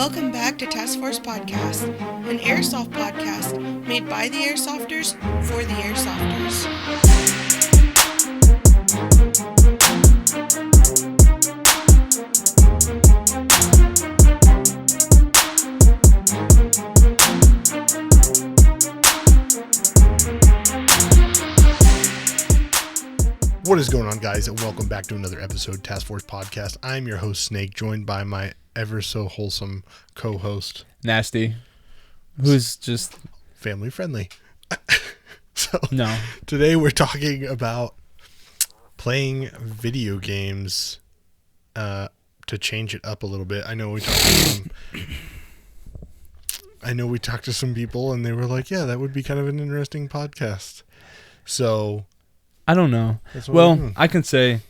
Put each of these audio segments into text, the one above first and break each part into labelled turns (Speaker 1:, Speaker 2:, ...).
Speaker 1: Welcome back to Task Force Podcast, an airsoft podcast made by the airsofters for the airsofters.
Speaker 2: What is going on, guys, and welcome back to another episode of Task Force Podcast. I'm your host, Snake, joined by my ever so wholesome co-host,
Speaker 3: Nasty, who's just
Speaker 2: family friendly.
Speaker 3: No.
Speaker 2: Today we're talking about playing video games to change it up a little bit. I know we talked to some people, and they were like, "Yeah, that would be kind of an interesting podcast." So
Speaker 3: I don't know. Well, I can say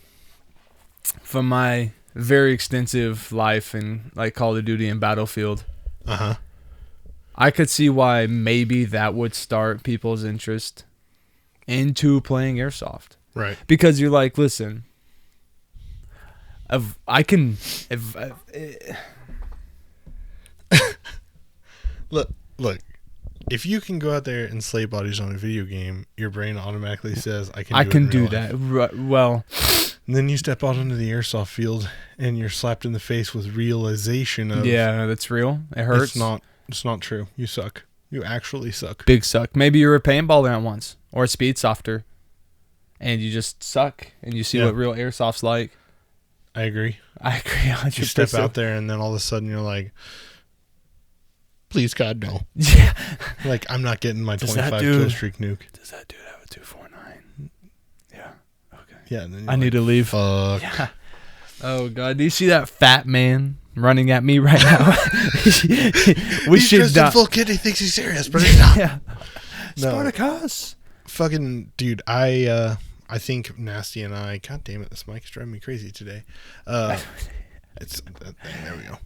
Speaker 3: from my very extensive life in like Call of Duty and Battlefield, I could see why maybe that would start people's interest into playing airsoft.
Speaker 2: Right.
Speaker 3: Because you're like, listen,
Speaker 2: Look. If you can go out there and slay bodies on a video game, your brain automatically says, I can do
Speaker 3: that. Well,
Speaker 2: and then you step out into the airsoft field and you're slapped in the face with realization of,
Speaker 3: yeah, that's real. It hurts.
Speaker 2: It's not true. You suck. You actually suck.
Speaker 3: Big suck. Maybe you were a paintballer at once or a speed softer and you just suck and you see what real airsoft's like.
Speaker 2: I agree.
Speaker 3: 100%.
Speaker 2: You step out there and then all of a sudden you're like, please, God, no.
Speaker 3: Yeah.
Speaker 2: Like, I'm not getting my 25 kill streak nuke.
Speaker 3: Does that dude have a 249? Yeah. Okay.
Speaker 2: Yeah. And then
Speaker 3: I need to leave.
Speaker 2: Fuck.
Speaker 3: Yeah. Oh, God. Do you see that fat man running at me right now?
Speaker 2: He's dressed in full kit. He thinks he's serious, but he's not.
Speaker 3: Yeah.
Speaker 2: No.
Speaker 3: Spartacus.
Speaker 2: Fucking, dude, I think Nasty and I, God damn it, this mic's driving me crazy today. There we go.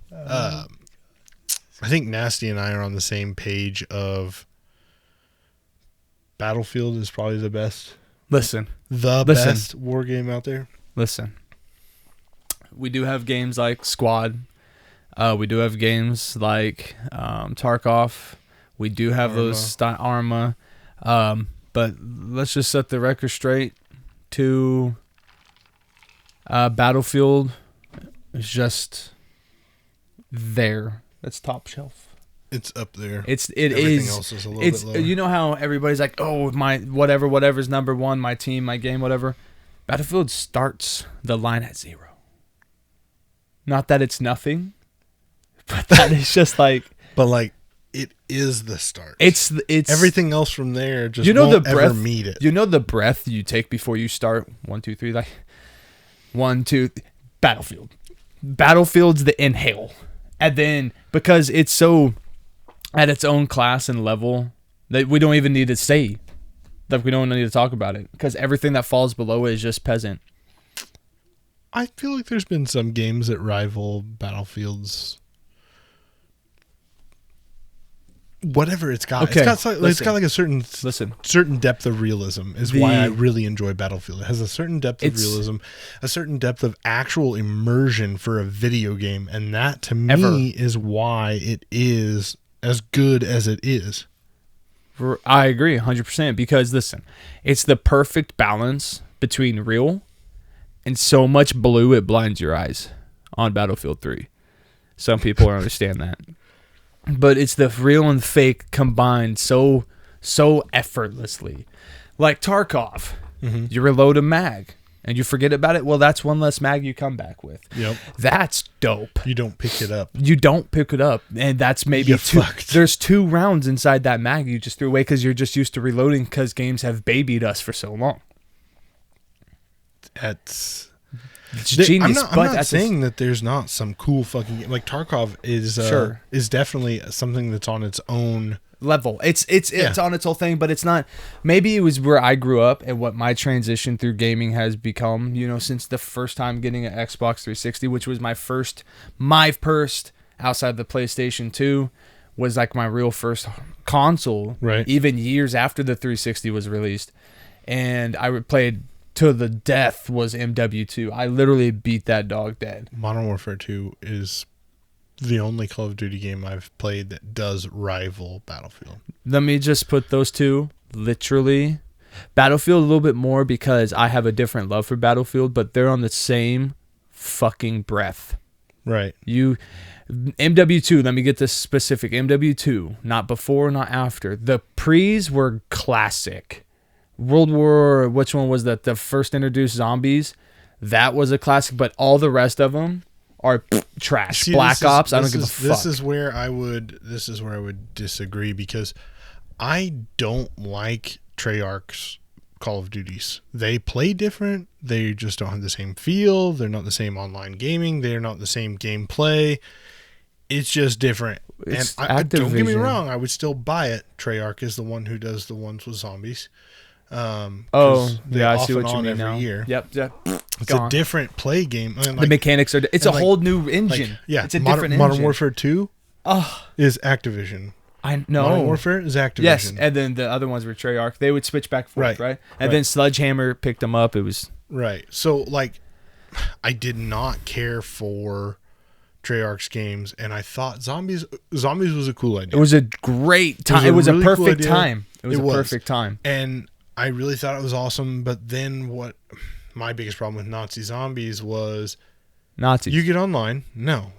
Speaker 2: I think Nasty and I are on the same page of Battlefield is probably the best.
Speaker 3: Listen.
Speaker 2: Best war game out there.
Speaker 3: Listen. We do have games like Squad. We do have games like Tarkov. We do have those Arma. But let's just set the record straight to Battlefield is just there. That's top shelf.
Speaker 2: It's up there.
Speaker 3: Everything
Speaker 2: else is a little bit lower.
Speaker 3: You know how everybody's like, oh, my whatever's number one, my team, my game, whatever. Battlefield starts the line at 0. Not that it's nothing, but that is just like.
Speaker 2: But like, it is the start.
Speaker 3: It's
Speaker 2: everything else from there. Just won't ever meet it.
Speaker 3: You know the breath you take before you start. 1, 2, 3, like 1, 2. Battlefield. Battlefield's the inhale. And then, because it's so at its own class and level, that we don't even need to say, that we don't need to talk about it, because everything that falls below it is just peasant.
Speaker 2: I feel like there's been some games that rival Battlefield's. Whatever it's got.
Speaker 3: Okay,
Speaker 2: it's got like a certain depth of realism is why I really enjoy Battlefield. It has a certain depth of realism, a certain depth of actual immersion for a video game, and that to me is why it is as good as it is.
Speaker 3: I agree 100% because listen, it's the perfect balance between real and so much blue it blinds your eyes on Battlefield 3. Some people understand that. But it's the real and fake combined so effortlessly. Like Tarkov, you reload a mag and you forget about it. Well, that's one less mag you come back with.
Speaker 2: Yep.
Speaker 3: That's dope.
Speaker 2: You don't pick it up.
Speaker 3: And that's maybe there's 2 rounds inside that mag you just threw away because you're just used to reloading because games have babied us for so long.
Speaker 2: It's
Speaker 3: genius.
Speaker 2: I'm not saying that there's not some cool fucking game. Like Tarkov is definitely something that's on its own
Speaker 3: level. It's on its whole thing, but it's not. Maybe it was where I grew up and what my transition through gaming has become. You know, since the first time getting an Xbox 360, which was my first outside the PlayStation 2, was like my real first console.
Speaker 2: Right.
Speaker 3: Even years after the 360 was released, and I played to the death was MW2. I literally beat that dog dead.
Speaker 2: Modern Warfare 2 is the only Call of Duty game I've played that does rival Battlefield.
Speaker 3: Let me just put those two literally. Battlefield a little bit more because I have a different love for Battlefield, but they're on the same fucking breath.
Speaker 2: Right.
Speaker 3: MW2, let me get this specific. MW2, not before, not after. The pre's were classic. World War, which one was that? The first introduced zombies. That was a classic, but all the rest of them are trash.
Speaker 2: See,
Speaker 3: Black Ops, I don't give a fuck.
Speaker 2: This is where I would disagree, because I don't like Treyarch's Call of Duties. They play different. They just don't have the same feel. They're not the same online gaming. They're not the same gameplay. It's just different.
Speaker 3: It's
Speaker 2: and don't get me wrong, I would still buy it. Treyarch is the one who does the ones with zombies.
Speaker 3: I see what you mean now.
Speaker 2: Year.
Speaker 3: Yep.
Speaker 2: It's a different play game. I mean,
Speaker 3: the mechanics are. It's a whole new engine. It's a different engine.
Speaker 2: Modern Warfare 2 is Activision.
Speaker 3: I know.
Speaker 2: Modern Warfare is Activision.
Speaker 3: Yes, and then the other ones were Treyarch. They would switch back and forth, right? And then Sledgehammer picked them up. It was
Speaker 2: right. So like, I did not care for Treyarch's games, and I thought Zombies was a cool idea.
Speaker 3: It was a great time. It was a perfect time. It was a perfect time.
Speaker 2: And I really thought it was awesome, but then what my biggest problem with Nazi Zombies was
Speaker 3: Nazis.
Speaker 2: You get online. No.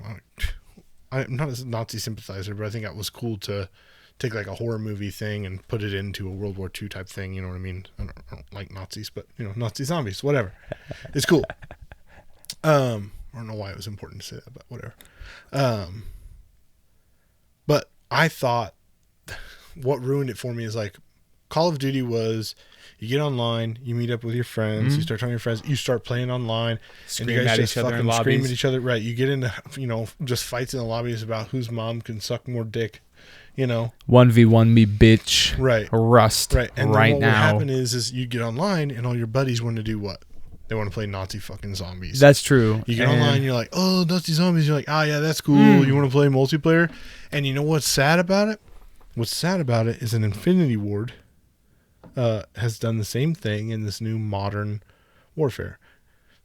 Speaker 2: I'm not a Nazi sympathizer, but I think that was cool to take like a horror movie thing and put it into a World War II type thing. You know what I mean? I don't like Nazis, but Nazi zombies, whatever. It's cool. I don't know why it was important to say that, but whatever. But I thought what ruined it for me is like Call of Duty was you get online, you meet up with your friends, you start talking to your friends, you start playing online,
Speaker 3: scream
Speaker 2: and you guys
Speaker 3: at
Speaker 2: just
Speaker 3: each other in
Speaker 2: fucking
Speaker 3: lobbies.
Speaker 2: scream at each other. Right. You get into, just fights in the lobbies about whose mom can suck more dick,
Speaker 3: 1v1 me, bitch.
Speaker 2: Right.
Speaker 3: Rust.
Speaker 2: Right. And
Speaker 3: right
Speaker 2: then what
Speaker 3: now.
Speaker 2: would happen is you get online and all your buddies want to do what? They want to play Nazi fucking zombies.
Speaker 3: That's true.
Speaker 2: You get online, you're like, oh, Nazi zombies. You're like, oh, yeah, that's cool. You want to play multiplayer? And you know what's sad about it? What's sad about it is an Infinity Ward has done the same thing in this new Modern Warfare.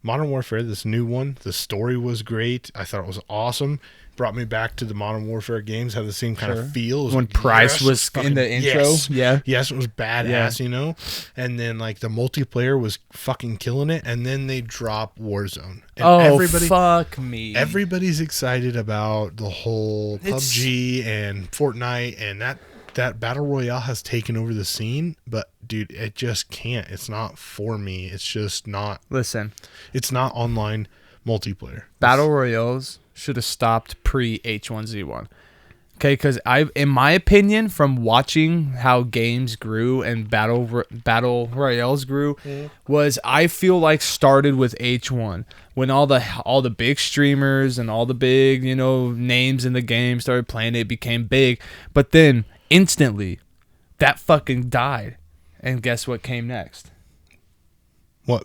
Speaker 2: Modern Warfare, this new one, the story was great. I thought it was awesome. Brought me back to the Modern Warfare games, had the same kind of feel.
Speaker 3: When Price was in the intro.
Speaker 2: Yes, it was badass, And then like the multiplayer was fucking killing it. And then they drop Warzone. And
Speaker 3: fuck me.
Speaker 2: Everybody's excited about the whole PUBG and Fortnite, and that Battle Royale has taken over the scene, but dude, it just can't. It's not for me. It's just not.
Speaker 3: Listen.
Speaker 2: It's not online multiplayer.
Speaker 3: Battle Royales should have stopped pre-H1Z1. Okay, because in my opinion, from watching how games grew and battle royales grew, was I feel like started with H1 when all the big streamers and all the big names in the game started playing. It became big, but then instantly, that fucking died, and guess what came next?
Speaker 2: What?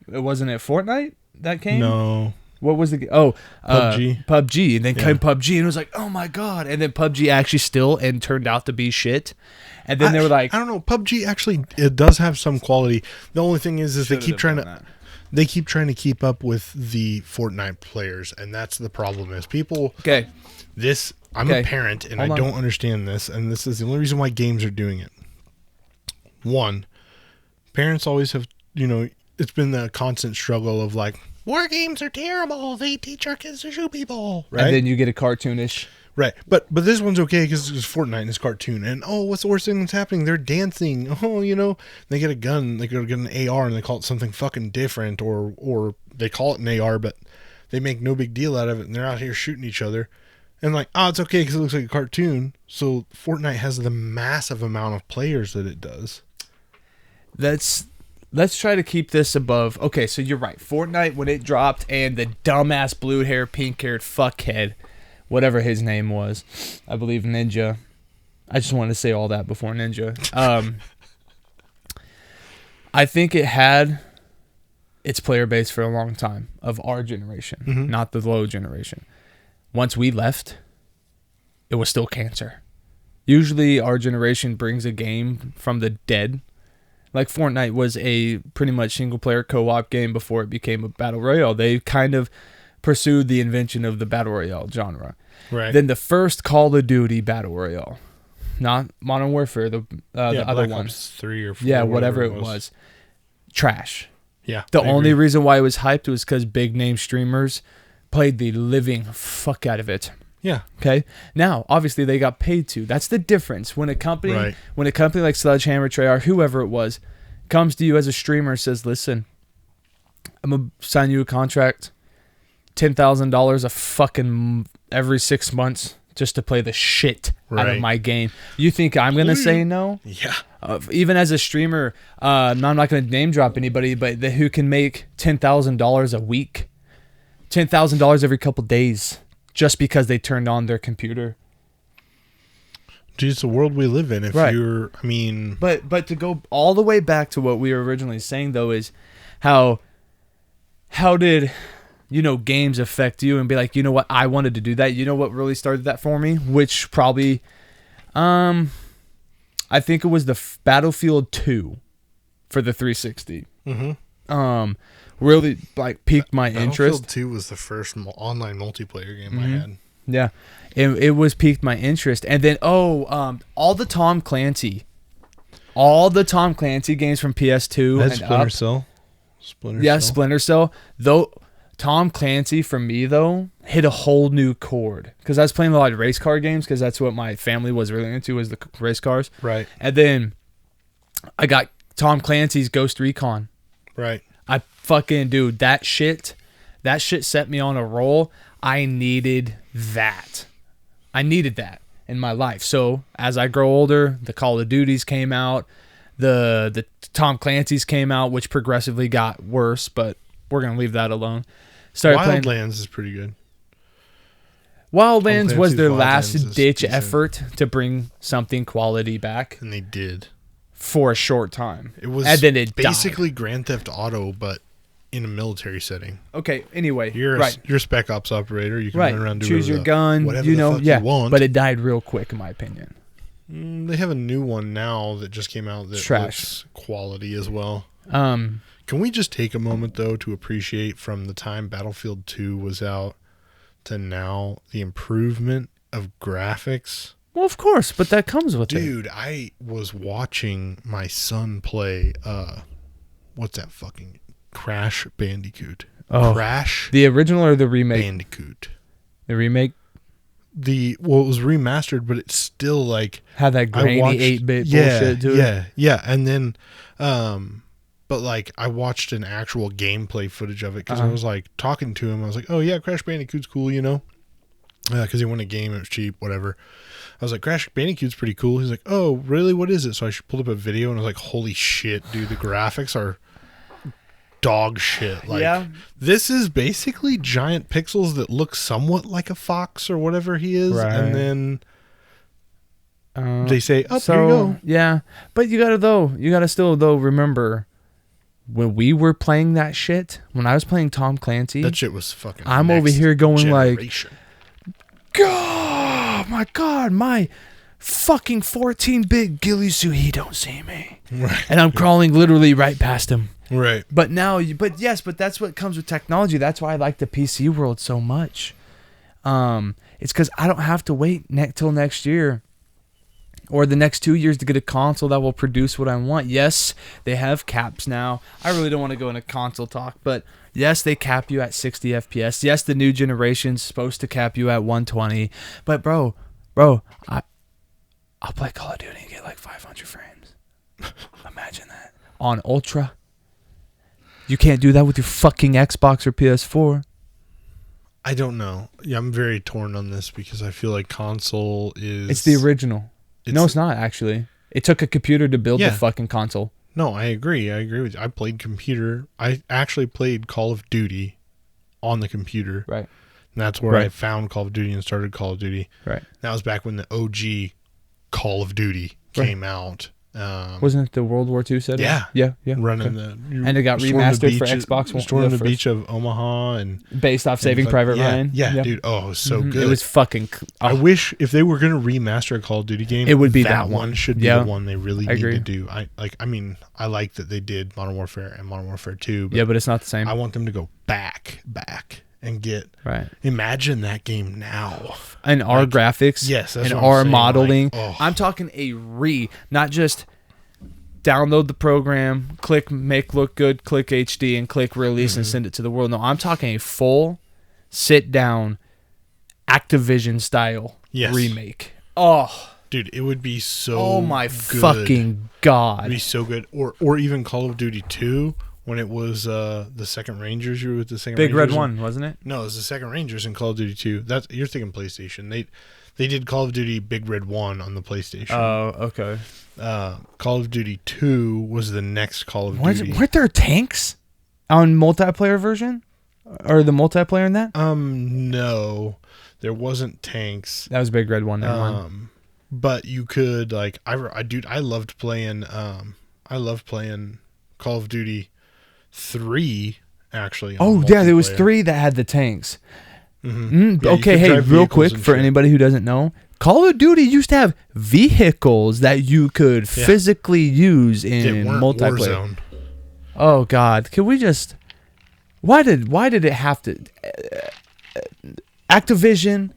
Speaker 3: It wasn't it Fortnite that came?
Speaker 2: No.
Speaker 3: What was the
Speaker 2: PUBG?
Speaker 3: PUBG, and then came PUBG, and it was like, oh my god! And then PUBG actually turned out to be shit. And then they were like,
Speaker 2: I don't know. PUBG actually it does have some quality. The only thing is they keep trying to keep up with the Fortnite players, and that's the problem. Is people I'm a parent, and I don't understand this, and this is the only reason why games are doing it. One, parents always have it's been the constant struggle of like, war games are terrible. They teach our kids to shoot people. Right?
Speaker 3: And then you get a cartoonish.
Speaker 2: Right. But this one's okay because it's Fortnite and it's cartoon. And, what's the worst thing that's happening? They're dancing. They get a gun. They go get an AR and they call it something fucking different. Or they call it an AR, but they make no big deal out of it. And they're out here shooting each other. And like, it's okay because it looks like a cartoon. So Fortnite has the massive amount of players that it does.
Speaker 3: Let's try to keep this above. Okay, so you're right. Fortnite, when it dropped, and the dumbass blue hair, pink haired fuckhead, whatever his name was, I believe Ninja. I just wanted to say all that before Ninja. I think it had its player base for a long time of our generation, not the low generation. Once we left, it was still cancer. Usually our generation brings a game from the dead. Like Fortnite was a pretty much single-player co-op game before it became a battle royale. They kind of pursued the invention of the Battle Royale genre.
Speaker 2: Right.
Speaker 3: Then the first Call of Duty Battle Royale, not Modern Warfare, the other
Speaker 2: Black
Speaker 3: one.
Speaker 2: Ops 3 or 4.
Speaker 3: Yeah, whatever it was. Trash.
Speaker 2: Yeah.
Speaker 3: The
Speaker 2: I
Speaker 3: only
Speaker 2: agree.
Speaker 3: reason why it was hyped was because big name streamers played the living fuck out of it.
Speaker 2: Yeah.
Speaker 3: Okay. Now, obviously, they got paid to. That's the difference. When a company,
Speaker 2: Right.
Speaker 3: like Sledgehammer, Treyarch, whoever it was, comes to you as a streamer and says, "Listen, I'm gonna sign you a contract, $10,000 a fucking every 6 months just to play the shit out of
Speaker 2: Right.
Speaker 3: my game." You think I'm gonna say no?
Speaker 2: Yeah.
Speaker 3: Even as a streamer, I'm not going to name drop anybody, but who can make $10,000 a week, $10,000 every couple days, just because they turned on their computer.
Speaker 2: Dude, it's the world we live in. If
Speaker 3: Right.
Speaker 2: you're, I mean,
Speaker 3: But to go all the way back to what we were originally saying, though, is how did games affect you and be like, you know what, I wanted to do that. You know what really started that for me, which probably, I think it was the Battlefield 2 for the 360. Really like piqued my interest.
Speaker 2: Battlefield 2 was the first online multiplayer game I had.
Speaker 3: Yeah, it was piqued my interest, and then all the Tom Clancy games from PS2
Speaker 2: That's
Speaker 3: and
Speaker 2: Splinter
Speaker 3: up.
Speaker 2: Cell.
Speaker 3: Splinter Cell. Though Tom Clancy for me though hit a whole new chord because I was playing a lot of race car games because that's what my family was really into, was the race cars.
Speaker 2: Right.
Speaker 3: And then I got Tom Clancy's Ghost Recon.
Speaker 2: Right.
Speaker 3: I fucking, dude, that shit set me on a roll. I needed that in my life. So as I grow older, the Call of Duties came out, the Tom Clancy's came out, which progressively got worse, but we're gonna leave that alone.
Speaker 2: Wildlands is pretty good.
Speaker 3: Wildlands was their
Speaker 2: Wildlands
Speaker 3: last
Speaker 2: is
Speaker 3: ditch
Speaker 2: decent.
Speaker 3: effort to bring something quality back
Speaker 2: And they did.
Speaker 3: for a short time.
Speaker 2: It was
Speaker 3: and then it
Speaker 2: basically Grand Theft Auto, but in a military setting.
Speaker 3: died. Okay. Anyway,
Speaker 2: You're a spec ops operator. You can
Speaker 3: right.
Speaker 2: run around and do
Speaker 3: Choose your
Speaker 2: whatever
Speaker 3: gun.
Speaker 2: whatever
Speaker 3: You
Speaker 2: the
Speaker 3: know,
Speaker 2: fuck
Speaker 3: yeah.
Speaker 2: you want.
Speaker 3: But it died real quick, in my opinion.
Speaker 2: They have a new one now that just came out that
Speaker 3: Trash.
Speaker 2: looks quality as well.
Speaker 3: Um.
Speaker 2: Can we just take a moment, though, to appreciate from the time Battlefield 2 was out to now the improvement of graphics?
Speaker 3: Well, of course, but that comes with it.
Speaker 2: Dude, I was watching my son play, what's that fucking Crash Bandicoot?
Speaker 3: Oh.
Speaker 2: Crash
Speaker 3: The original or the remake?
Speaker 2: Bandicoot.
Speaker 3: The remake
Speaker 2: It was remastered, but it's still like
Speaker 3: had that grainy 8-bit bullshit to it.
Speaker 2: Yeah. And then, but like I watched an actual gameplay footage of it because I was like talking to him. I was like, "Oh yeah, Crash Bandicoot's cool, you know," because he won a game, it was cheap, whatever. I was like, "Crash Bandicoot's pretty cool." He's like, "Oh really? What is it?" So I pulled up a video and I was like, "Holy shit, dude! The graphics are dog shit. Like,
Speaker 3: Yeah.
Speaker 2: this is basically giant pixels that look somewhat like a fox or whatever he is,
Speaker 3: Right.
Speaker 2: and then." They say, "Oh,
Speaker 3: so,
Speaker 2: here you go."
Speaker 3: Yeah, but you gotta still remember when we were playing that shit. When I was playing Tom Clancy,
Speaker 2: That shit was fucking.
Speaker 3: I'm over
Speaker 2: next
Speaker 3: here going
Speaker 2: generation.
Speaker 3: God, my God, my fucking 14-bit ghillie suit. He don't see me,
Speaker 2: Right.
Speaker 3: and I'm crawling literally right past him.
Speaker 2: Right.
Speaker 3: But but that's what comes with technology. That's why I like the PC world so much. It's because I don't have to wait till next year or the next 2 years to get a console that will produce what I want. Yes, they have caps now. I really don't want to go into console talk, but yes, they cap you at 60 FPS. Yes, the new generation's supposed to cap you at 120. But bro, I'll play Call of Duty and get like 500 frames. Imagine that. On Ultra. You can't do that with your fucking Xbox or PS4.
Speaker 2: I don't know. Yeah, I'm very torn on this because I feel like console is.
Speaker 3: It's the original. No, it's not, actually. It took a computer to build the fucking console.
Speaker 2: No, I agree. I agree with you. I played computer. I actually played Call of Duty on the computer.
Speaker 3: Right.
Speaker 2: And that's where I found Call of Duty and started Call of Duty.
Speaker 3: Right.
Speaker 2: That was back when the OG Call of Duty came out.
Speaker 3: Wasn't it the World War II setting?
Speaker 2: Yeah.
Speaker 3: Yeah.
Speaker 2: Running
Speaker 3: Okay.
Speaker 2: and
Speaker 3: it got remastered for Xbox One.
Speaker 2: Storming the
Speaker 3: first.
Speaker 2: beach of Omaha and
Speaker 3: Based off Saving Private Ryan.
Speaker 2: Yeah, dude. Oh, it was so good.
Speaker 3: It was fucking...
Speaker 2: I wish if they were going to remaster a Call of Duty game,
Speaker 3: It would be
Speaker 2: that
Speaker 3: that one.
Speaker 2: should be
Speaker 3: Yeah.
Speaker 2: the one they really
Speaker 3: I
Speaker 2: need
Speaker 3: agree.
Speaker 2: to do. I like that they did Modern Warfare and Modern Warfare 2,
Speaker 3: but it's not the same.
Speaker 2: I want them to go back
Speaker 3: and
Speaker 2: get
Speaker 3: right.
Speaker 2: Imagine that game now.
Speaker 3: And our graphics.
Speaker 2: Yes, that's
Speaker 3: and
Speaker 2: what
Speaker 3: our
Speaker 2: I'm saying.
Speaker 3: modeling.
Speaker 2: Like,
Speaker 3: I'm talking not just download the program, click make look good, click HD, and click release and send it to the world. No, I'm talking a full sit down Activision style remake. Oh,
Speaker 2: dude, it would be so
Speaker 3: oh my
Speaker 2: good.
Speaker 3: fucking god.
Speaker 2: It'd be so good. Or even Call of Duty 2 when it was the Second Rangers. You were with the Second
Speaker 3: Big
Speaker 2: Rangers.
Speaker 3: Red One, wasn't it?
Speaker 2: No, it was the Second Rangers in Call of Duty 2. You're thinking PlayStation. They did Call of Duty Big Red 1 on the PlayStation.
Speaker 3: Oh, okay.
Speaker 2: Call of Duty 2 was the next Call of Duty.
Speaker 3: Weren't there tanks on multiplayer version? Or the multiplayer in that?
Speaker 2: No. There wasn't tanks.
Speaker 3: That was Big Red One. Never mind.
Speaker 2: But you could I loved playing Call of Duty 3 actually.
Speaker 3: Oh yeah, there was 3 that had the tanks.
Speaker 2: Mm-hmm. Yeah,
Speaker 3: okay, hey, real quick for anybody who doesn't know, Call of Duty used to have vehicles that you could physically use in multiplayer.
Speaker 2: Warzone.
Speaker 3: Oh God, can we just? Why did it have to? Activision,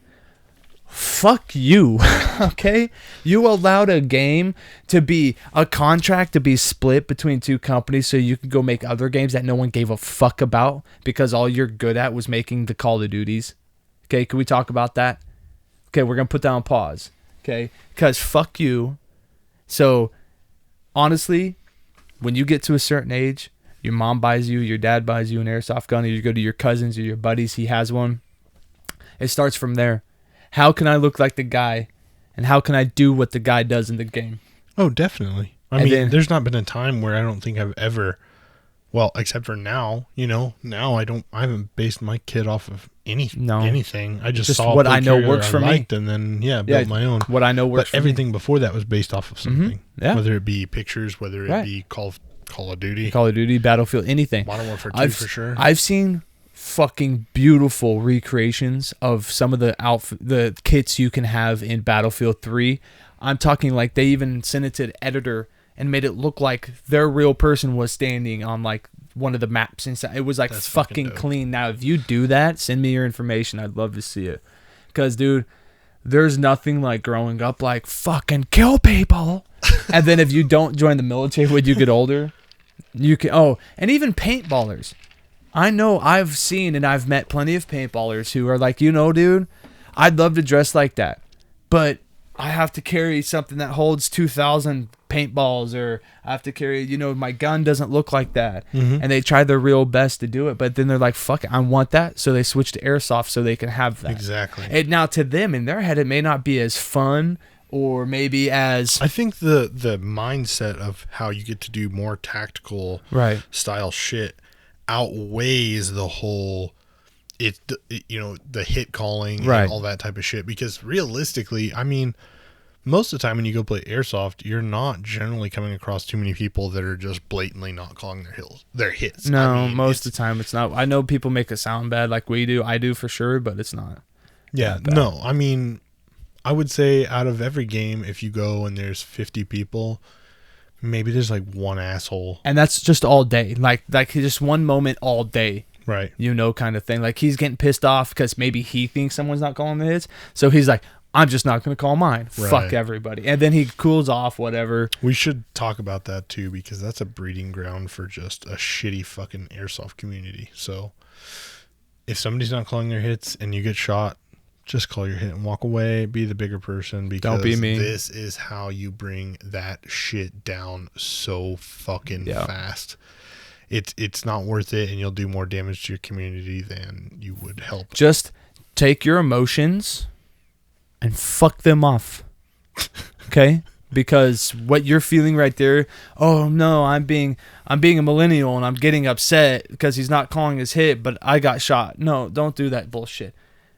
Speaker 3: fuck you. Okay, you allowed a game to be a contract to be split between 2 companies so you could go make other games that no one gave a fuck about because all you're good at was making the Call of Duties. Okay, can we talk about that? Okay, we're gonna put that on pause. Okay, because fuck you. So honestly, when you get to a certain age, your mom buys you, your dad buys you an airsoft gun, or you go to your cousins or your buddies, he has one. It starts from there. How can I look like the guy, and how can I do what the guy does in the game?
Speaker 2: Oh, definitely. I mean, there's not been a time where I don't think I've ever, well, except for now, now I haven't based my kid off of anything. I just saw
Speaker 3: what I know works for me,
Speaker 2: and then built my own.
Speaker 3: What I know works. But
Speaker 2: everything before that was based off of something. Yeah. Whether it be pictures, whether it be Call of Duty, Battlefield, anything.
Speaker 3: Modern Warfare 2 for sure. I've seen fucking beautiful recreations of some of the kits you can have in Battlefield 3. I'm talking like they even sent it to the editor and made it look like their real person was standing on like one of the maps inside. It was like That's fucking clean. Now, if you do that, send me your information. I'd love to see it. Because, dude, there's nothing like growing up like fucking kill people. And then if you don't join the military when you get older, you can. Oh, and even paintballers. I know I've seen and I've met plenty of paintballers who are like, dude, I'd love to dress like that, but I have to carry something that holds 2,000 paintballs, or I have to carry, my gun doesn't look like that. Mm-hmm. And they try their real best to do it, but then they're like, fuck it, I want that. So they switch to airsoft so they can have that.
Speaker 2: Exactly.
Speaker 3: And now to them, in their head, it may not be as fun or maybe as...
Speaker 2: I think the mindset of how you get to do more tactical style shit outweighs the whole the hit calling and all that type of shit, because realistically, I mean, most of the time when you go play airsoft, you're not generally coming across too many people that are just blatantly not calling their hits.
Speaker 3: No, most of the time it's not. I know people make it sound bad like we do. I do for sure, but it's not.
Speaker 2: Yeah, no, I mean, I would say out of every game, if you go and there's 50 people, maybe there's like one asshole.
Speaker 3: And that's just all day. Like just one moment all day.
Speaker 2: Right.
Speaker 3: Kind of thing. Like he's getting pissed off because maybe he thinks someone's not calling the hits. So he's like, I'm just not going to call mine. Right. Fuck everybody. And then he cools off, whatever.
Speaker 2: We should talk about that too, because that's a breeding ground for just a shitty fucking airsoft community. So if somebody's not calling their hits and you get shot, just call your hit and walk away. Be the bigger person, because
Speaker 3: don't be me.
Speaker 2: This is how you bring that shit down so fucking fast. It's not worth it, and you'll do more damage to your community than you would help.
Speaker 3: Just take your emotions and fuck them off. Okay? Because what you're feeling right there, oh no, I'm being a millennial and I'm getting upset because he's not calling his hit, but I got shot. No, don't do that bullshit.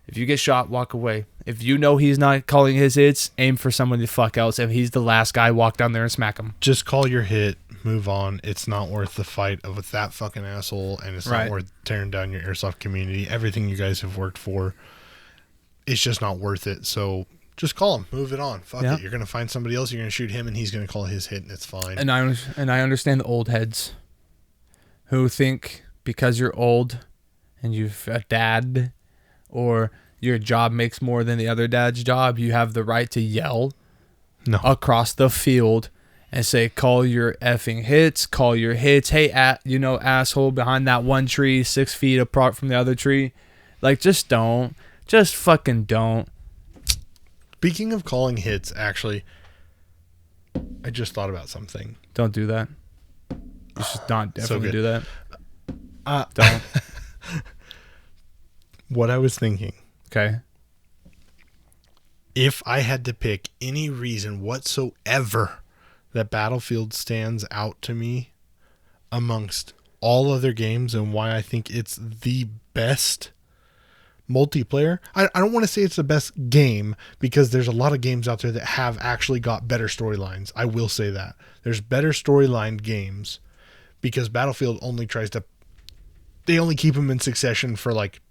Speaker 3: If you get shot, walk away. If you know he's not calling his hits, aim for someone the fuck else. If he's the last guy, walk down there and smack him.
Speaker 2: Just call your hit, move on. It's not worth the fight with that fucking asshole, and it's not worth tearing down your airsoft community. Everything you guys have worked for, it's just not worth it. So just call him, move it on. Fuck it. You're gonna find somebody else. You're gonna shoot him, and he's gonna call his hit, and it's fine.
Speaker 3: And I understand the old heads who think because you're old and you're a dad, or your job makes more than the other dad's job, you have the right to yell across the field and say, call your effing hits, call your hits. Hey, asshole behind that one tree 6 feet apart from the other tree. Like, just don't. Just fucking don't.
Speaker 2: Speaking of calling hits, actually, I just thought about something.
Speaker 3: Don't do that. You should not definitely do that.
Speaker 2: Don't. What I was thinking.
Speaker 3: Okay.
Speaker 2: If I had to pick any reason whatsoever that Battlefield stands out to me amongst all other games and why I think it's the best multiplayer, I don't want to say it's the best game, because there's a lot of games out there that have actually got better storylines. I will say that. There's better storyline games, because Battlefield only they only keep them in succession for like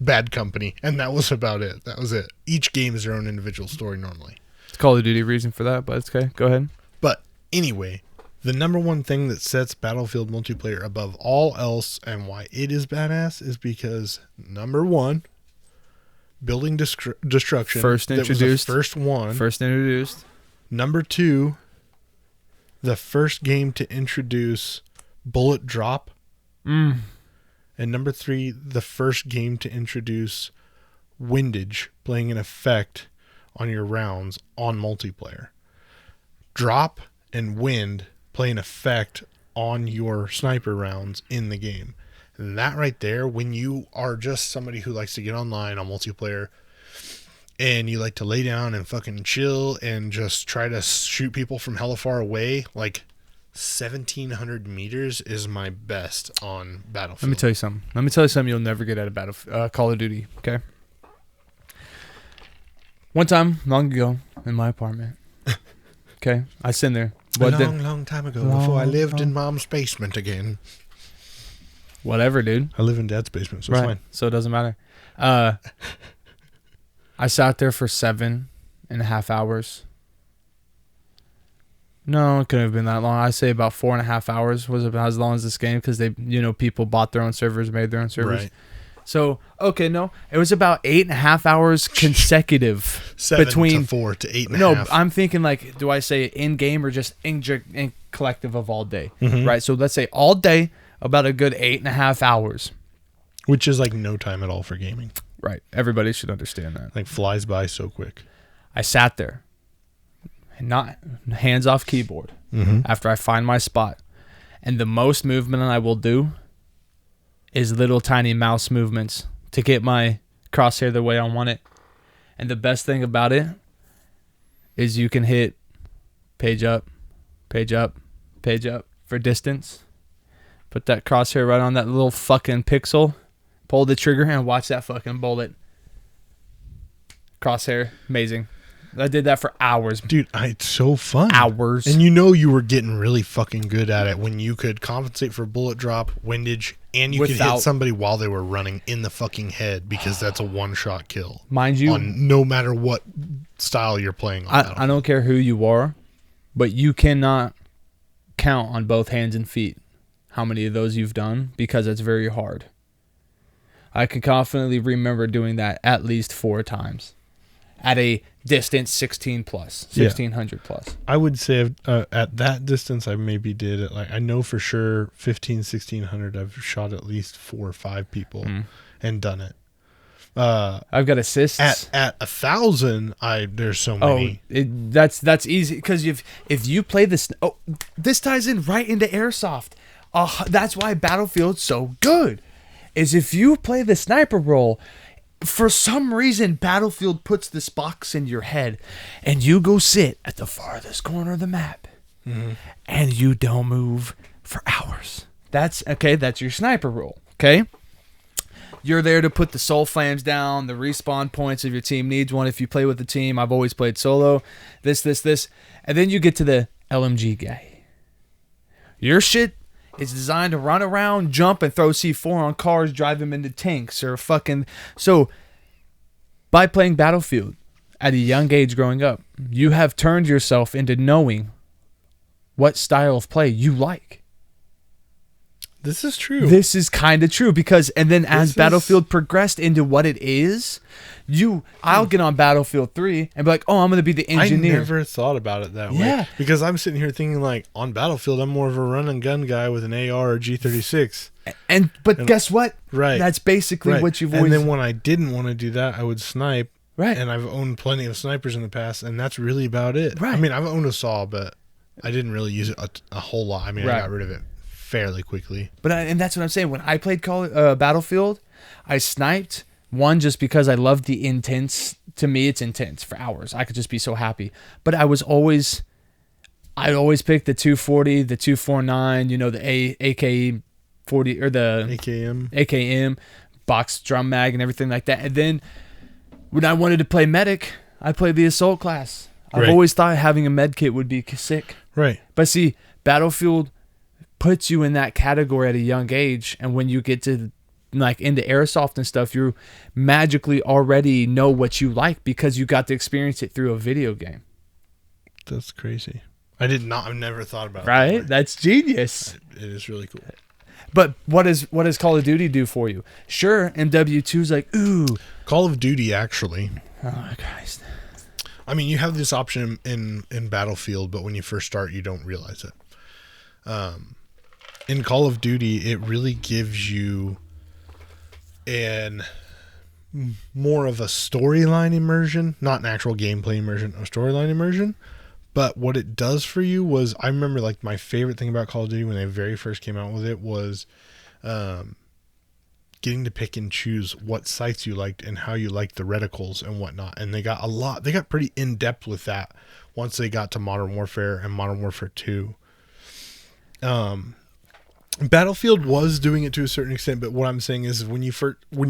Speaker 2: Bad Company, and that was about it. That was it. Each game is their own individual story normally.
Speaker 3: It's Call of Duty reason for that, but it's okay. Go ahead.
Speaker 2: But anyway, the number one thing that sets Battlefield multiplayer above all else and why it is badass is because, number one, building destruction.
Speaker 3: First introduced.
Speaker 2: First one.
Speaker 3: First introduced.
Speaker 2: Number two, the first game to introduce bullet drop. And number three, the first game to introduce windage playing an effect on your rounds on multiplayer. Drop and wind play an effect on your sniper rounds in the game. And that right there, when you are just somebody who likes to get online on multiplayer and you like to lay down and fucking chill and just try to shoot people from hella far away, like 1,700 meters is my best on Battlefield.
Speaker 3: Let me tell you something you'll never get out of Call of Duty, okay? One time, long ago, in my apartment, okay, I was sitting there.
Speaker 2: Long time ago, before I lived in Mom's basement again.
Speaker 3: Whatever, dude.
Speaker 2: I live in Dad's basement, so it's fine.
Speaker 3: So it doesn't matter. I sat there for 7.5 hours. No, it couldn't have been that long. I say about 4.5 hours was about as long as this game, because they, people bought their own servers, made their own servers. Right. So, okay, no, it was about 8.5 hours consecutive.
Speaker 2: 7
Speaker 3: between
Speaker 2: to 4 to 8.5.
Speaker 3: No, I'm thinking like, do I say in game or just in collective of all day? Mm-hmm. Right. So let's say all day, about a good 8.5 hours,
Speaker 2: which is like no time at all for gaming.
Speaker 3: Right. Everybody should understand that.
Speaker 2: Like flies by so quick.
Speaker 3: I sat there, not hands off keyboard, after I find my spot, and the most movement I will do is little tiny mouse movements to get my crosshair the way I want it. And the best thing about it is you can hit page up, page up, page up for distance. Put that crosshair right on that little fucking pixel, pull the trigger, and watch that fucking bullet. Crosshair, amazing. I did that for hours.
Speaker 2: Dude, it's so fun.
Speaker 3: Hours.
Speaker 2: And you were getting really fucking good at it when you could compensate for bullet drop, windage, and you could hit somebody while they were running in the fucking head, because that's a one-shot kill.
Speaker 3: Mind you.
Speaker 2: On no matter what style you're playing on.
Speaker 3: I don't care who you are, but you cannot count on both hands and feet how many of those you've done, because it's very hard. I can confidently remember doing that at least 4 times. At a distance 16 plus, 1,600 plus.
Speaker 2: I would say at that distance, I maybe did it. Like, I know for sure 1,600, I've shot at least 4 or 5 people and done it.
Speaker 3: I've got assists.
Speaker 2: At 1,000, there's so many.
Speaker 3: That's easy, because if you play this, this ties in right into airsoft. That's why Battlefield's so good. Is if you play the sniper role, for some reason, Battlefield puts this box in your head, and you go sit at the farthest corner of the map, and you don't move for hours. That's your sniper role, okay? You're there to put the soul flames down, the respawn points if your team needs one. If you play with the team, I've always played solo, this. And then you get to the LMG guy. Your shit is designed to run around, jump, and throw C4 on cars, drive them into tanks, or fucking... So, by playing Battlefield at a young age growing up, you have turned yourself into knowing what style of play you like.
Speaker 2: This is true.
Speaker 3: This is kind of true because, and then as Battlefield progressed into what it is, I'll get on Battlefield 3 and be like, oh, I'm going to be the engineer.
Speaker 2: I never thought about it that way. Because I'm sitting here thinking like, on Battlefield, I'm more of a run and gun guy with an AR or G36.
Speaker 3: But guess what?
Speaker 2: Right.
Speaker 3: That's basically what you've always...
Speaker 2: And then when I didn't want to do that, I would snipe.
Speaker 3: Right.
Speaker 2: And I've owned plenty of snipers in the past, and that's really about it.
Speaker 3: Right.
Speaker 2: I mean, I've owned a saw, but I didn't really use it a whole lot. I mean, I got rid of it fairly quickly. But
Speaker 3: and that's what I'm saying. When I played Battlefield, I sniped, one, just because I loved the intense. To me, it's intense for hours. I could just be so happy. But I'd always pick the 240, the 249, the AK 40 or the AKM box drum mag and everything like that. And then when I wanted to play medic, I played the assault class. I've always thought having a med kit would be sick.
Speaker 2: Right.
Speaker 3: But see, Battlefield puts you in that category at a young age, and when you get to like into airsoft and stuff, you magically already know what you like because you got to experience it through a video game.
Speaker 2: That's crazy. I've never thought about it.
Speaker 3: Right? That's genius.
Speaker 2: It is really cool.
Speaker 3: But what does Call of Duty do for you? Sure, MW2's like, ooh.
Speaker 2: Call of Duty, actually.
Speaker 3: Oh, Christ.
Speaker 2: I mean, you have this option in Battlefield, but when you first start, you don't realize it. In Call of Duty, it really gives you more of a storyline immersion, not an actual gameplay immersion, a storyline immersion. But what it does for you was, I remember like my favorite thing about Call of Duty when they very first came out with it was getting to pick and choose what sights you liked and how you liked the reticles and whatnot. And they got pretty in depth with that once they got to Modern Warfare and Modern Warfare 2. Battlefield was doing it to a certain extent, but what I'm saying is when you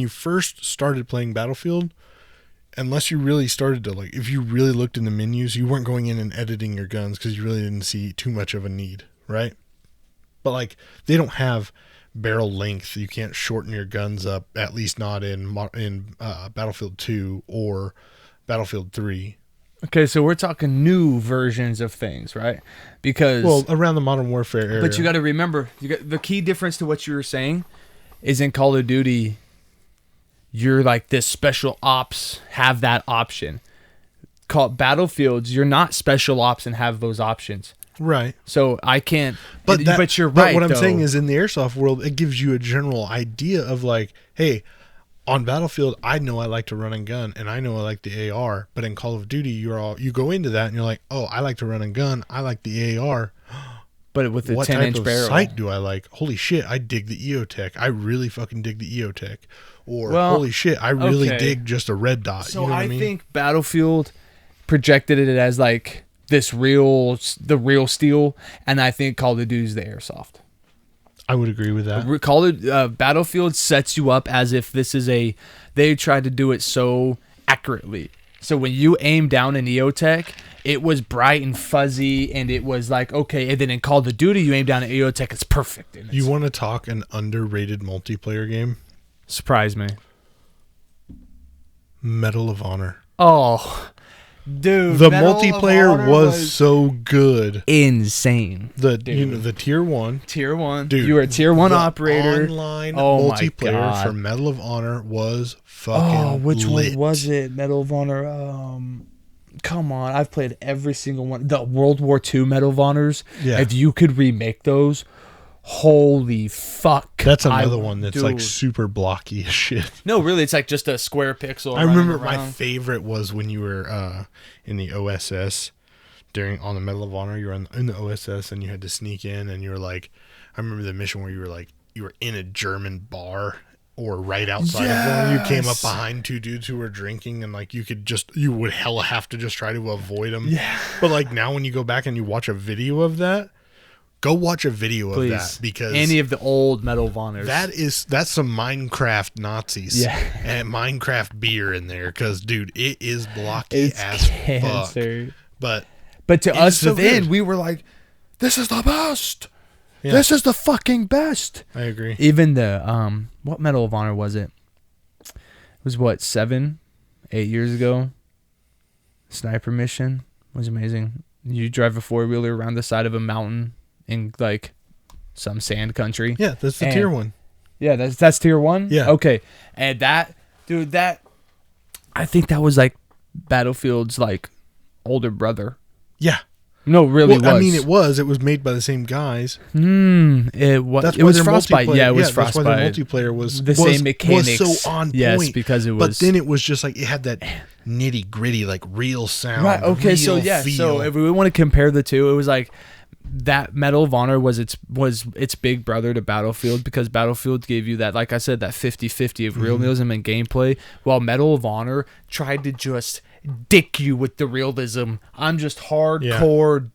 Speaker 2: first started playing Battlefield, unless you really started to if you really looked in the menus, you weren't going in and editing your guns because you really didn't see too much of a need, right? But they don't have barrel length. You can't shorten your guns up, at least not in Battlefield 2 or Battlefield 3.
Speaker 3: Okay, so we're talking new versions of things, right? Because
Speaker 2: around the Modern Warfare area.
Speaker 3: But you got to remember, the key difference to what you were saying is in Call of Duty, you're like this special ops, have that option. Battlefields, you're not special ops and have those options.
Speaker 2: Right.
Speaker 3: So I can't.
Speaker 2: But
Speaker 3: you're right.
Speaker 2: But what I'm saying is, in the airsoft world, it gives you a general idea of hey, on Battlefield, I know I like to run and gun, and I know I like the AR. But in Call of Duty, you go into that and you're like, oh, I like to run and gun. I like the AR.
Speaker 3: But with the 10-inch barrel,
Speaker 2: what type of sight do I like? Holy shit, I dig the EOTech. I really fucking dig the EOTech. Or holy shit, I really dig just a red dot.
Speaker 3: So
Speaker 2: you know what I mean?
Speaker 3: think Battlefield projected it as the real steel, and I think Call of Duty is the airsoft.
Speaker 2: I would agree with that.
Speaker 3: Battlefield sets you up as if this is they tried to do it so accurately. So when you aim down an EOTech, it was bright and fuzzy, and it was okay. And then in Call of Duty, you aim down an EOTech, it's perfect.
Speaker 2: You want to talk an underrated multiplayer game?
Speaker 3: Surprise me.
Speaker 2: Medal of Honor.
Speaker 3: Oh, dude.
Speaker 2: The multiplayer was so good.
Speaker 3: Insane.
Speaker 2: The tier 1.
Speaker 3: Tier 1.
Speaker 2: Dude,
Speaker 3: you were a tier 1 operator.
Speaker 2: Online multiplayer for Medal of Honor was fucking
Speaker 3: which
Speaker 2: lit.
Speaker 3: one was it? Medal of Honor. Come on. I've played every single one. The World War II Medal of Honors. Yeah. If you could remake those, holy fuck.
Speaker 2: That's another one that's super blocky as shit.
Speaker 3: No, really, it's just a square pixel.
Speaker 2: I remember my favorite was when you were in the OSS on the Medal of Honor. You were in the OSS and you had to sneak in, and you were I remember the mission where you were in a German bar or right outside of one. You came up behind two dudes who were drinking, and you would hella have to just try to avoid them. Yeah. But now when you go back and you watch a video of that, go watch a video of that, because
Speaker 3: any of the old Medal of Honors.
Speaker 2: That's some Minecraft Nazis and Minecraft beer in there, because dude, it is blocky as cancer. Fuck. But
Speaker 3: to us then, we were like, this is the best. Yeah. This is the fucking best.
Speaker 2: I agree.
Speaker 3: Even the what Medal of Honor was it? It was 7-8 years ago. Sniper mission was amazing. You drive a 4-wheeler around the side of a mountain in some sand country.
Speaker 2: Yeah, that's the tier 1.
Speaker 3: Yeah, that's tier 1?
Speaker 2: Yeah.
Speaker 3: Okay. And that, dude, I think that was like Battlefield's like older brother.
Speaker 2: Yeah.
Speaker 3: No, really was.
Speaker 2: I mean, it was made by the same guys.
Speaker 3: It was Frostbite. Yeah, it was Frostbite.
Speaker 2: That's why their multiplayer was
Speaker 3: the same mechanics.
Speaker 2: Was so on point.
Speaker 3: Yes, because it was.
Speaker 2: But then it was just like, it had that nitty gritty, like real sound.
Speaker 3: Right, okay,
Speaker 2: real
Speaker 3: so yeah.
Speaker 2: feel.
Speaker 3: So if we want to compare the two, it was like that Medal of Honor was its big brother to Battlefield, because Battlefield gave you that, like I said, that 50-50 of realism and gameplay, while Medal of Honor tried to just dick you with the realism. I'm just hardcore,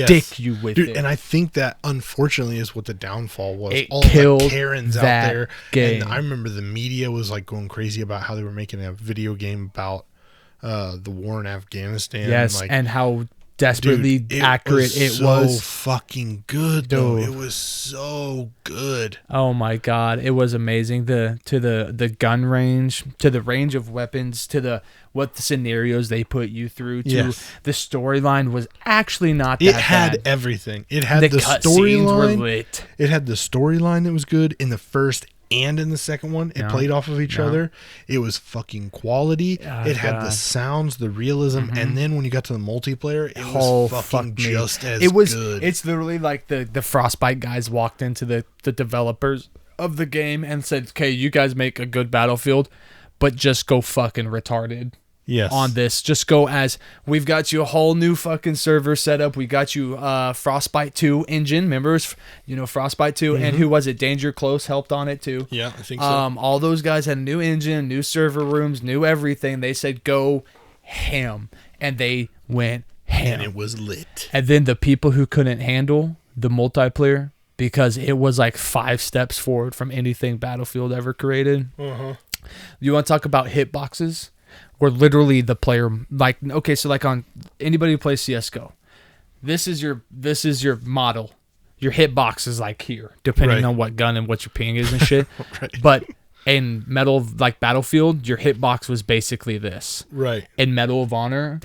Speaker 3: dick you with it.
Speaker 2: And I think that unfortunately is what the downfall was.
Speaker 3: It
Speaker 2: all
Speaker 3: killed
Speaker 2: the Karens out
Speaker 3: that
Speaker 2: there.
Speaker 3: game.
Speaker 2: And I remember the media was like going crazy about how they were making a video game about the war in Afghanistan.
Speaker 3: Yes, and how desperately accurate it was.
Speaker 2: So fucking good, though. It was so good.
Speaker 3: Oh my god, it was amazing. To the gun range, to the range of weapons, to what the scenarios they put you through, to the storyline was actually not that bad.
Speaker 2: It had everything. It had the
Speaker 3: storyline.
Speaker 2: It had the storyline that was good in the first and in the second one. It played off of each other. It was fucking quality. It had the sounds, the realism, and then when you got to the multiplayer, it was fucking just as good.
Speaker 3: It's literally like the Frostbite guys walked into the developers of the game and said, okay, you guys make a good Battlefield, but just go fucking retarded.
Speaker 2: Yes.
Speaker 3: On this, just go as we've got you a whole new fucking server set up. We got you Frostbite 2 engine. Remember, Frostbite 2, and who was it? Danger Close helped on it too.
Speaker 2: Yeah, I think so.
Speaker 3: All those guys had a new engine, new server rooms, new everything. They said go ham, and they went ham.
Speaker 2: And it was lit.
Speaker 3: And then the people who couldn't handle the multiplayer, because it was like 5 steps forward from anything Battlefield ever created. You want to talk about hitboxes? Where literally the player, like, okay, so like on anybody who plays CSGO, this is your model. Your hitbox is like here, depending on what gun and what your ping is and shit. But in Battlefield, your hitbox was basically this.
Speaker 2: Right.
Speaker 3: In Medal of Honor,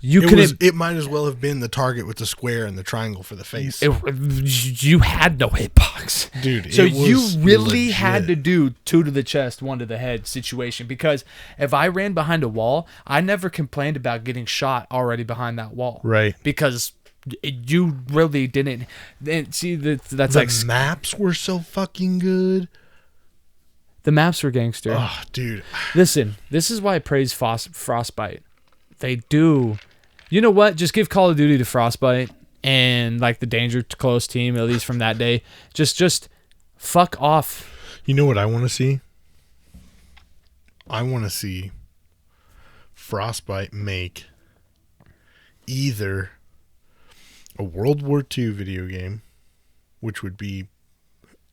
Speaker 2: it might as well have been the target with the square and the triangle for the face.
Speaker 3: You had no hitbox,
Speaker 2: dude.
Speaker 3: So you really had to do 2 to the chest, 1 to the head situation. Because if I ran behind a wall, I never complained about getting shot already behind that wall.
Speaker 2: Right.
Speaker 3: Because you really didn't. See, that's
Speaker 2: the maps were so fucking good.
Speaker 3: The maps were gangster.
Speaker 2: Oh, dude.
Speaker 3: Listen, this is why I praise Frostbite. They do. You know what? Just give Call of Duty to Frostbite and like the Danger Close team, at least from that day. Just fuck off.
Speaker 2: You know what I want to see? I want to see Frostbite make either a World War II video game, which would be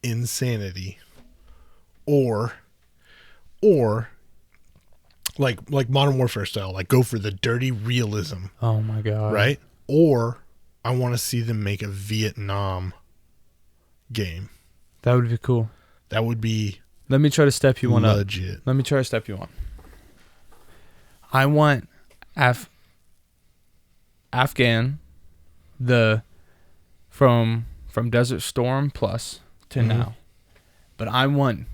Speaker 2: insanity, or like Modern Warfare style, like go for the dirty realism.
Speaker 3: Oh my god.
Speaker 2: Right? Or I want to see them make a Vietnam game.
Speaker 3: That would be cool.
Speaker 2: That would be
Speaker 3: Let me try to step you one
Speaker 2: legit.
Speaker 3: Up. Let me try to step you on. I want Afghan, from Desert Storm Plus to now. But I want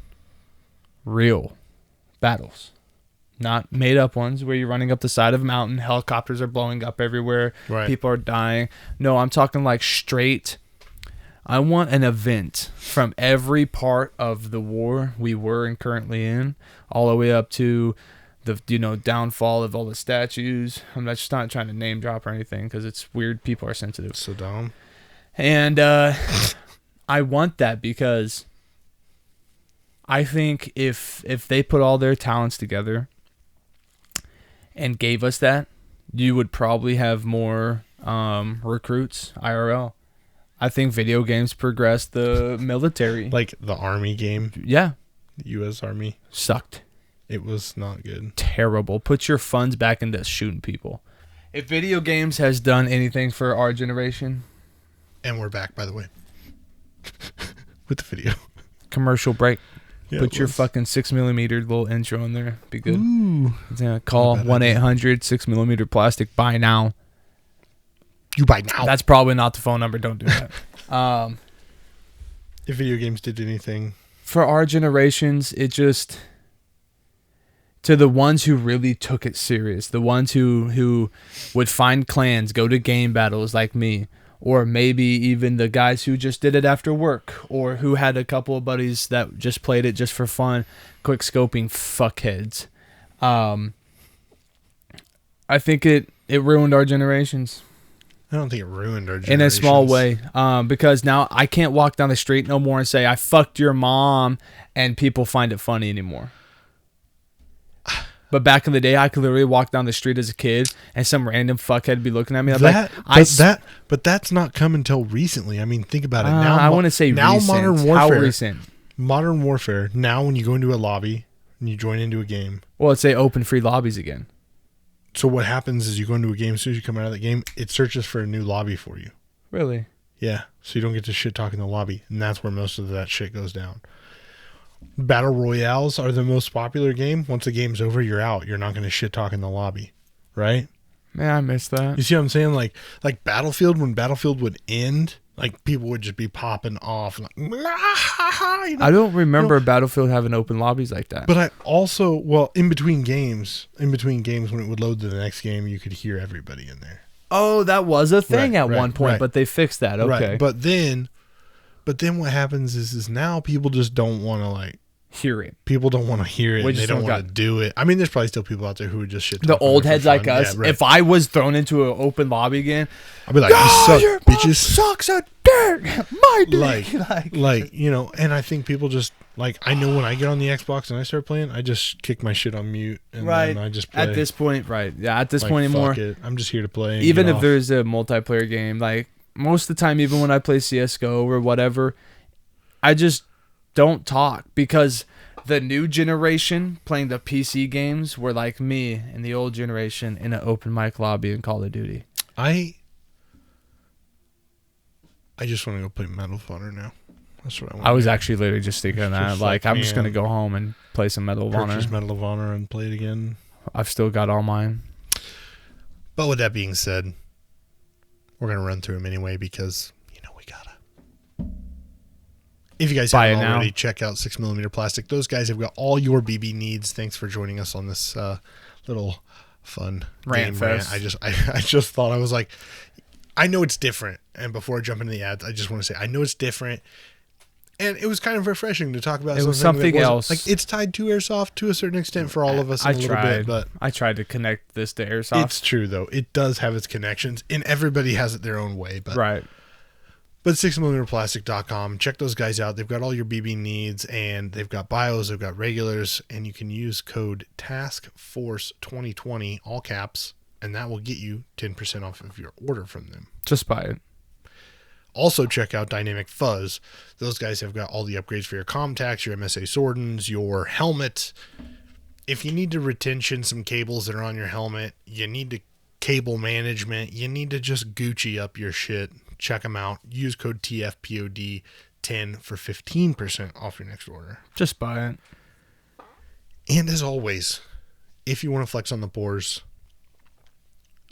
Speaker 3: real battles. Not made up ones where you're running up the side of a mountain, helicopters are blowing up everywhere, people are dying. No, I'm talking like straight. I want an event from every part of the war we were and currently in, all the way up to the downfall of all the statues. I'm just not trying to name drop or anything because it's weird. People are sensitive.
Speaker 2: Saddam.
Speaker 3: And I want that because I think if they put all their talents together and gave us that, you would probably have more recruits IRL. I think video games progressed the military.
Speaker 2: Like the Army game.
Speaker 3: Yeah.
Speaker 2: The U.S. Army.
Speaker 3: Sucked.
Speaker 2: It was not good.
Speaker 3: Terrible. Put your funds back into shooting people. If video games has done anything for our generation.
Speaker 2: And we're back, by the way. With the video.
Speaker 3: Commercial break.
Speaker 2: Yeah,
Speaker 3: put your fucking 6mm little intro in there. Be good.
Speaker 2: Ooh.
Speaker 3: Yeah, call 1-800 6mm plastic. Buy now.
Speaker 2: You buy now.
Speaker 3: That's probably not the phone number. Don't do that.
Speaker 2: If video games did anything.
Speaker 3: For our generations, it just... To the ones who really took it serious, the ones who would find clans, go to game battles like me, or maybe even the guys who just did it after work, or who had a couple of buddies that just played it just for fun, quick scoping fuckheads. I think it ruined our generations.
Speaker 2: I don't think it ruined our generations.
Speaker 3: In a small way, because now I can't walk down the street no more and say, I fucked your mom, and people find it funny anymore. But back in the day, I could literally walk down the street as a kid, and some random fuckhead be looking at me.
Speaker 2: But that's not come until recently. I mean, think about it. Now
Speaker 3: I want to say
Speaker 2: now
Speaker 3: recent.
Speaker 2: Modern Warfare.
Speaker 3: How recent?
Speaker 2: Modern Warfare. Now, when you go into a lobby and you join into a game.
Speaker 3: Well, let's say open free lobbies again.
Speaker 2: So what happens is you go into a game. As soon as you come out of the game, it searches for a new lobby for you.
Speaker 3: Really?
Speaker 2: Yeah. So you don't get to shit talk in the lobby, and that's where most of that shit goes down. Battle Royales are the most popular game. Once the game's over, you're out. You're not going to shit talk in the lobby, right?
Speaker 3: Man, I missed that.
Speaker 2: You see what I'm saying? Like Battlefield, when Battlefield would end, like people would just be popping off. Like, you know?
Speaker 3: I don't remember Battlefield having open lobbies like that.
Speaker 2: But I also, in between games, when it would load to the next game, you could hear everybody in there.
Speaker 3: Oh, that was a thing at one point,
Speaker 2: right.
Speaker 3: but they fixed that. Okay.
Speaker 2: Right. But then what happens is now people just don't want to
Speaker 3: hear it.
Speaker 2: People don't want to hear it. And they don't want to do it. I mean, there's probably still people out there who would just shit.
Speaker 3: The old heads like us. Yeah, right. If I was thrown into an open lobby again,
Speaker 2: I'd be like, "You suck,
Speaker 3: your
Speaker 2: bitches!
Speaker 3: Sucks a dirt, my dick."
Speaker 2: And I think people just I know when I get on the Xbox and I start playing, I just kick my shit on mute and then I just play.
Speaker 3: At this point, right? Yeah, at this point anymore.
Speaker 2: Fuck it. I'm just here to play.
Speaker 3: Even if there's a multiplayer game, most of the time, even when I play CS:GO or whatever, I just don't talk because the new generation playing the PC games were like me and the old generation in an open mic lobby in Call of Duty.
Speaker 2: I just want to go play Medal of Honor now. That's what I want.
Speaker 3: I was actually literally just thinking that. I'm just going to go home and play some Medal of Honor.
Speaker 2: Purchase Medal of Honor and play it again.
Speaker 3: I've still got all mine.
Speaker 2: But with that being said, we're going to run through them anyway because, we got to. If you guys haven't already, check out 6mm Plastic. Those guys have got all your BB needs. Thanks for joining us on this little fun
Speaker 3: rant fest.
Speaker 2: I just thought, I was like, I know it's different. And before I jump into the ads, I just want to say, I know it's different. And it was kind of refreshing to talk about
Speaker 3: something else.
Speaker 2: It's tied to airsoft to a certain extent for all of us a little bit. But
Speaker 3: I tried to connect this to airsoft.
Speaker 2: It's true, though. It does have its connections. And everybody has it their own way. But
Speaker 3: right.
Speaker 2: But 6mmPlastic.com, check those guys out. They've got all your BB needs, and they've got bios, they've got regulars, and you can use code TASKFORCE2020, all caps, and that will get you 10% off of your order from them.
Speaker 3: Just buy it.
Speaker 2: Also, check out Dynamic Fuzz. Those guys have got all the upgrades for your Comtacs, your MSA Swordens, your helmet. If you need to retention some cables that are on your helmet, you need to cable management, you need to just Gucci up your shit. Check them out. Use code TFPOD10 for 15% off your next order.
Speaker 3: Just buy it.
Speaker 2: And as always, if you want to flex on the poors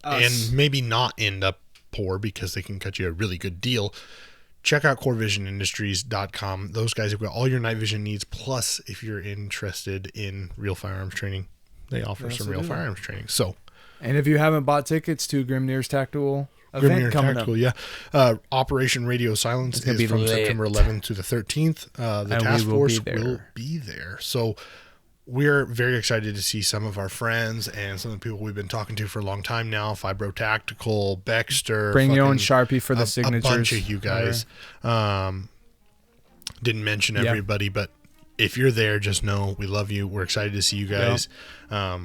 Speaker 2: and maybe not end up poor because they can cut you a really good deal, check out CoreVisionIndustries.com. Those guys have got all your night vision needs. Plus, if you're interested in real firearms training, they offer some real firearms training. So,
Speaker 3: and if you haven't bought tickets to Grimnir's Tactical event coming up.
Speaker 2: Yeah. Operation Radio Silence is from September 11th to the 13th. The task force will be there. So we're very excited to see some of our friends and some of the people we've been talking to for a long time now. Fibro Tactical, Baxter.
Speaker 3: Bring your own Sharpie for the signatures.
Speaker 2: A bunch of you guys. Didn't mention everybody, but if you're there, just know we love you. We're excited to see you guys. Yep.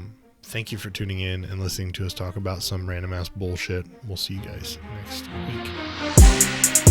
Speaker 2: Thank you for tuning in and listening to us talk about some random ass bullshit. We'll see you guys next week.